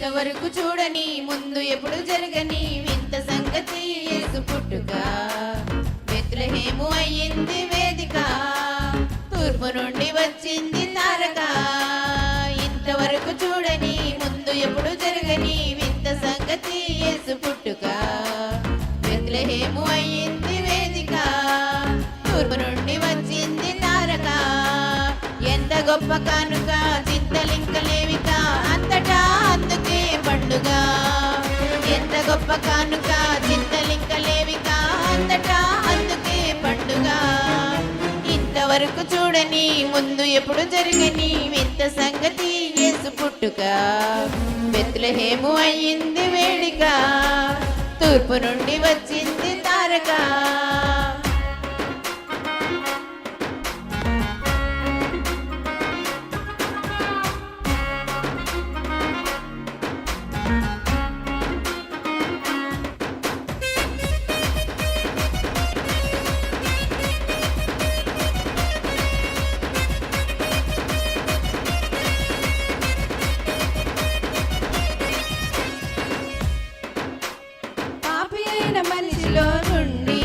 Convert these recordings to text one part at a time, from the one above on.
ఇంతవరకు చూడని ముందు ఎప్పుడు జరగని వింత సంగతి యేసు పుట్టుక బెత్లెహేము అయ్యింది వేదిక తూర్పు నుండి వచ్చింది తారక ఇంతవరకు చూడని ముందు ఎప్పుడు జరగని వింత సంగతి యేసు పుట్టుక బెత్లెహేము అయ్యింది వేదిక తూర్పు నుండి వచ్చింది తారక ఎంత గొప్ప కానుక చింతలింకలేవిక అంతటా అందుకే పండుగ ఎంత గొప్ప కానుక చింతలింకలేవిక అంతటా అందుకే పండుగ ఇంతవరకు చూడని ముందు ఎప్పుడు జరగని వింత సంగతి యేసు పుట్టుక బెత్లెహేము అయ్యింది వేడిక తూర్పు నుండి వచ్చింది తారక మనిషిలో నుండి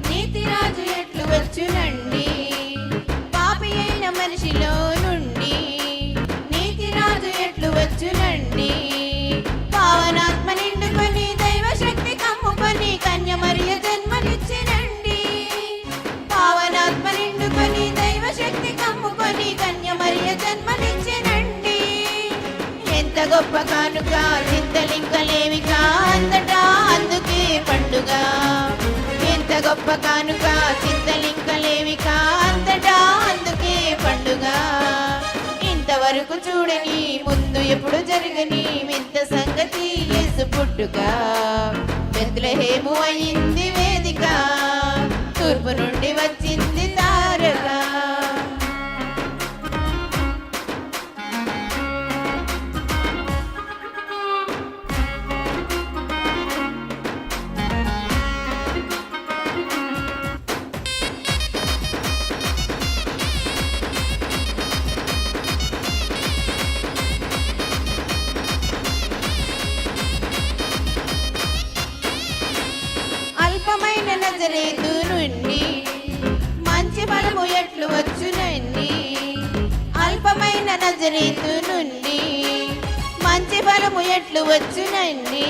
నీతిరాజు ఎట్లు వచ్చునండి పాపి అయిన మనిషిలో నుండి నీతిరాజు ఎట్లు వచ్చునండి పావనాత్మ నిండుకొని దైవ శక్తి కమ్ముకొని కన్య మరియ జన్మనిచ్చినండి పావనాత్మ నిండుకొని దైవ శక్తి కమ్ముకొని కన్య మరియ జన్మనిచ్చినండి ఎంత గొప్ప కానుక చింతలింకలేవిక అంతటా అందుకే పండుగ ఎంత గొప్ప కానుక చింతలింకలేవిక అంతటా అందుకే పండుగ ఇంతవరకు చూడని ముందు ఎప్పుడు జరగని వింత సంగతి యేసు పుట్టుక బెత్లెహేము అయ్యింది వేదిక తూర్పు నుండి వచ్చింది తారక నజరేతు నుండి మంచి ఫలము ఎట్లు వచ్చునండి అల్పమైన నజరేతు నుండి మంచి ఫలము ఎట్లు వచ్చునండి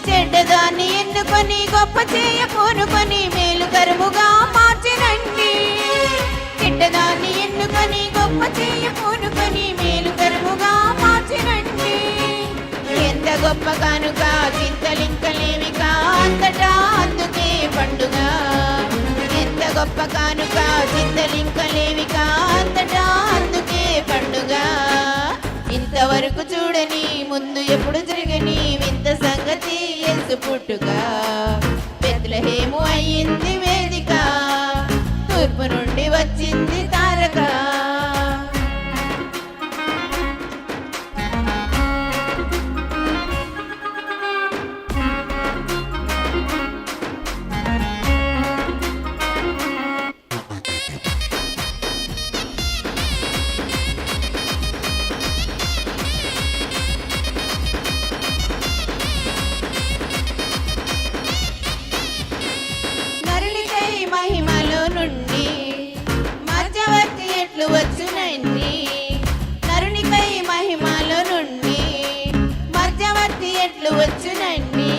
చెడ్డదాన్ని ఎన్నుకొని గొప్ప చేయ పూనుకొని మేలుకరముగా మార్చినండి చెడ్డదాన్ని ఎన్నుకొని గొప్ప చేయ పూనుకొని మేలుకరముగా మార్చినండి ఎంత గొప్ప కానుక చింతలింకలేవిక అంతటా అందుకే పండుగ ఎంత గొప్ప కానుక చింతలింకలేవిక అంతటా అందుకే పండుగ ఇంతవరకు చూడని ముందు ఎప్పుడు జరగని వింత సంగతి యేసు పుట్టుక బెత్లెహేము అయ్యింది వేదిక తూర్పు నుండి వచ్చింది తారక మహిమలో నుండి మధ్యవర్తి ఎట్లు వచ్చునండి నరునిపై మహిమలో నుండి మధ్యవర్తి ఎట్లు వచ్చునండి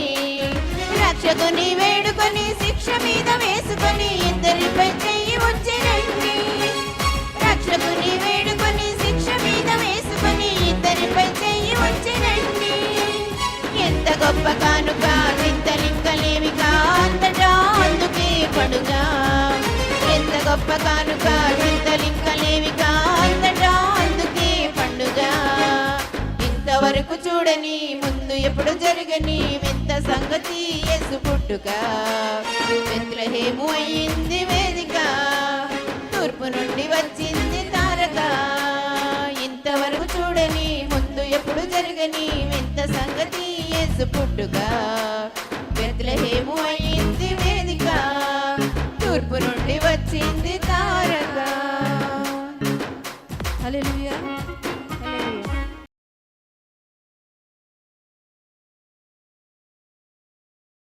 రక్షకుని వేడుకొని శిక్ష మీద వేసుకొని ఇద్దరిపై చెయ్యి వచ్చినండి రక్షకుని వేడుకొని శిక్ష మీద వేసుకొని ఇద్దరిపై చెయ్యి వచ్చినండి ఎంత గొప్ప కానుక చింతలింకలేవిక అంతటా అందుకే పండుగ ఎంత గొప్ప కానుక చింతలింకలేవిక అంతటా అందుకే పండుగ ఇంతవరకు చూడని ముందు ఎప్పుడు జరగని వింత సంగతి యేసు పుట్టుక బెత్లెహేము అయ్యింది వేదిక తూర్పు నుండి వచ్చింది తారక ఇంతవరకు చూడని ముందు ఎప్పుడు జరగని వింత సంగతి యేసు పుట్టుక బెత్లెహేము అయ్యింది వేదిక తూర్పు నుండి వచ్చింది తారక. హల్లెలూయా.